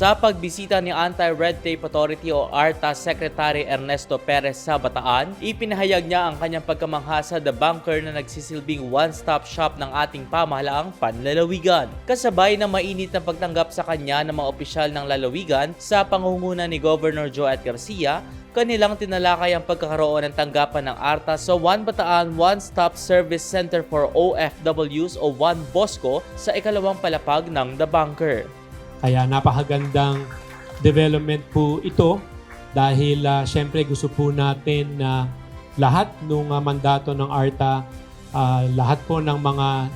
Sa pagbisita ni Anti-Red Tape Authority o ARTA Secretary Ernesto Perez sa Bataan, ipinahayag niya ang kanyang pagkamangha sa The Bunker na nagsisilbing one-stop shop ng ating pamahalaang panlalawigan. Kasabay ng mainit na pagtanggap sa kanya ng mga opisyal ng lalawigan sa pangunguna ni Governor Joe Garcia, kanilang tinalakay ang pagkakaroon ng tanggapan ng ARTA sa One Bataan One-Stop Service Center for OFWs o One Bosco sa ikalawang palapag ng The Bunker. Kaya napakagandang development po ito dahil syempre gusto po natin na lahat ng mandato ng ARTA, lahat po ng mga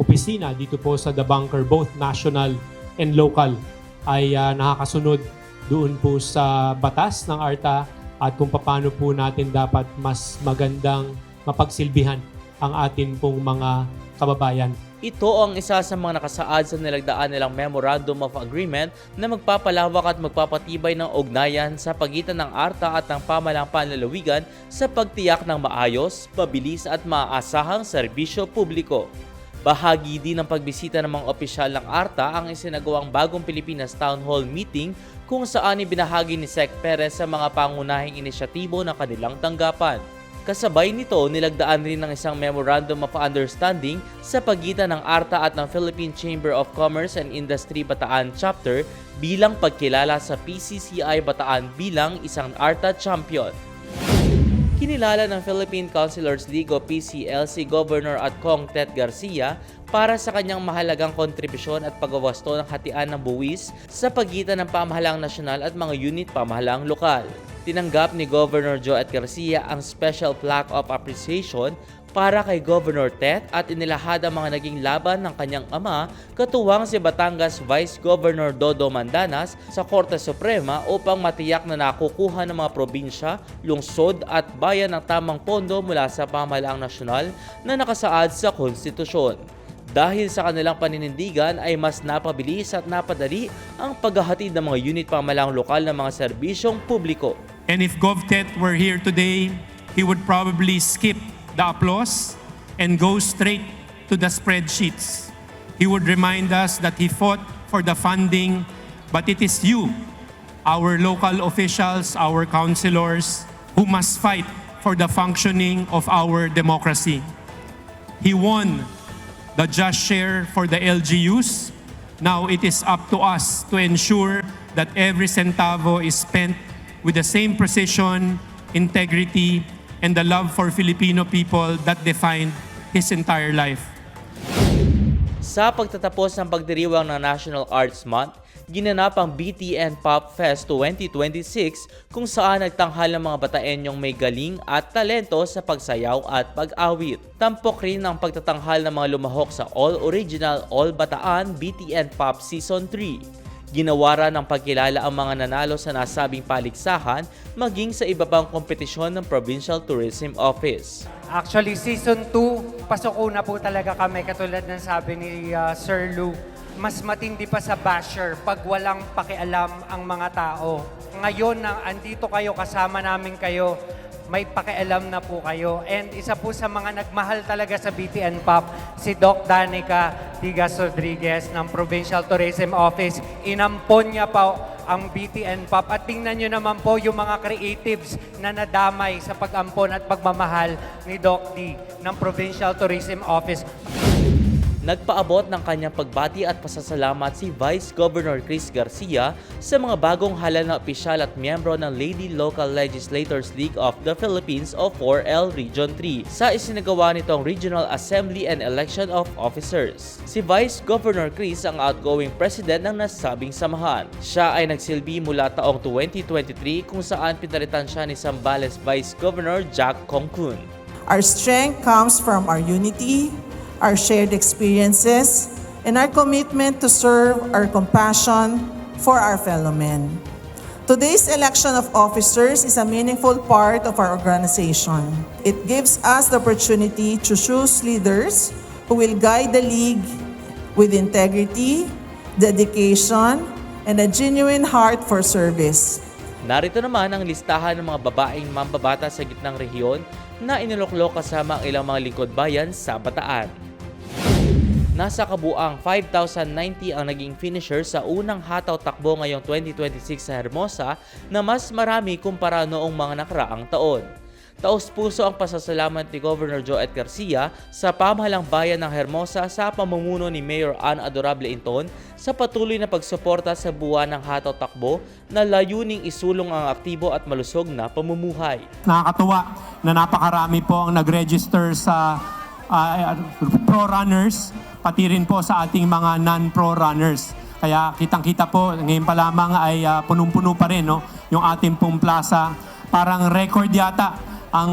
opisina dito po sa The Bunker, both national and local, ay nakakasunod doon po sa batas ng ARTA at kung paano po natin dapat mas magandang mapagsilbihan ang atin pong mga kababayan. Ito ang isa sa mga nakasaad sa nilagdaan nilang Memorandum of Agreement na magpapalawak at magpapatibay ng ugnayan sa pagitan ng ARTA at ng pamahalaang panlalawigan sa pagtiyak ng maayos, mabilis at maaasahang serbisyo publiko. Bahagi din ng pagbisita ng mga opisyal ng ARTA ang isinagawang Bagong Pilipinas Town Hall Meeting kung saan ibinahagi ni Sec. Perez sa mga pangunahing inisyatibo ng kanilang tanggapan. Kasabay nito, nilagdaan rin ng isang Memorandum of Understanding sa pagitan ng ARTA at ng Philippine Chamber of Commerce and Industry Bataan Chapter bilang pagkilala sa PCCI Bataan bilang isang ARTA champion. Kinilala ng Philippine Councilors League o PCLC Governor at Kong Tet Garcia para sa kanyang mahalagang kontribusyon at pagwawasto ng hatian ng buwis sa pagitan ng pamahalaang nasyonal at mga unit pamahalaang lokal. Tinanggap ni Governor Joe Garcia ang Special Plaque of Appreciation para kay Governor Tet at inilahad ang mga naging laban ng kanyang ama, katuwang si Batangas Vice Governor Dodo Mandanas sa Korte Suprema upang matiyak na nakukuha ng mga probinsya, lungsod at bayan ng tamang pondo mula sa pamahalaang nasyonal na nakasaad sa konstitusyon. Dahil sa kanilang paninindigan ay mas napabilis at napadali ang paghahatid ng mga unit pamahalaang lokal ng mga serbisyong publiko. And if GovTet were here today, he would probably skip the applause and go straight to the spreadsheets. He would remind us that he fought for the funding, but it is you, our local officials, our councilors, who must fight for the functioning of our democracy. He won the just share for the LGUs. Now it is up to us to ensure that every centavo is spent with the same precision, integrity, and the love for Filipino people that defined his entire life. Sa pagtatapos ng pagdiriwang ng National Arts Month, ginanap ang BTN Pop Fest 2026 kung saan nagtanghal ng mga Bataenyong may galing at talento sa pagsayaw at pag-awit. Tampok rin ang pagtatanghal ng mga lumahok sa All Original All Bataan BTN Pop Season 3. Ginawara ng pagkilala ang mga nanalo sa nasabing paligsahan maging sa iba pang kompetisyon ng Provincial Tourism Office. Actually, Season 2, pasok na po talaga kami katulad ng sabi ni Sir Lou. Mas matindi pa sa basher pag walang pakialam ang mga tao. Ngayon na andito kayo, kasama namin kayo, may pakialam na po kayo. And isa po sa mga nagmahal talaga sa BTN Pop, si Doc Danica Digas Rodriguez ng Provincial Tourism Office. Inampon niya pa ang BTN Pop. At tingnan nyo naman po yung mga creatives na nadamay sa pag-ampon at pagmamahal ni Doc D ng Provincial Tourism Office. Nagpaabot ng kanyang pagbati at pasasalamat si Vice Governor Chris Garcia sa mga bagong halal na opisyal at miyembro ng Lady Local Legislators League of the Philippines o 4L Region 3 sa isinagawa nitong Regional Assembly and Election of Officers. Si Vice Governor Chris ang outgoing president ng nasabing samahan. Siya ay nagsilbi mula taong 2023 kung saan pinalitan siya ni Zambales Vice Governor Jack Concun. Our strength comes from our unity, our shared experiences, and our commitment to serve our compassion for our fellow men. Today's election of officers is a meaningful part of our organization. It gives us the opportunity to choose leaders who will guide the League with integrity, dedication, and a genuine heart for service. Narito naman ang listahan ng mga babaeng mambabata sa gitnang rehiyon na iniluklok kasama ang ilang mga lingkod bayan sa Bataan. Nasa kabuang 5,090 ang naging finisher sa unang hataw takbo ngayong 2026 sa Hermosa na mas marami kumpara noong mga nakaraang taon. Taos-puso ang pasasalamat ni Governor Joet Garcia sa pamahalang bayan ng Hermosa sa pamumuno ni Mayor Ann Adorable Inton sa patuloy na pagsuporta sa buwan ng hataw takbo na layuning isulong ang aktibo at malusog na pamumuhay. Nakakatuwa na napakarami po ang nag-register sa pro runners, pati rin po sa ating mga non-pro runners. Kaya kitang-kita po, ngayon pa lamang ay punong-puno pa rin, no? Yung ating pong plaza. Parang record yata ang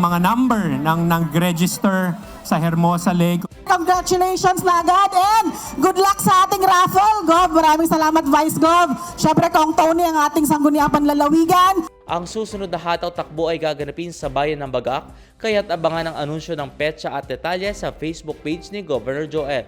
mga number ng nag-register sa Hermosa Lake. Congratulations na agad and good luck sa ating raffle, Gov. Maraming salamat, Vice Gov. Siyempre, Kong Tony, ang ating sangguniang panlalawigan. Ang susunod na hataw takbo ay gaganapin sa bayan ng Bagak, kaya't abangan ang anunsyo ng petsa at detalye sa Facebook page ni Governor Joet.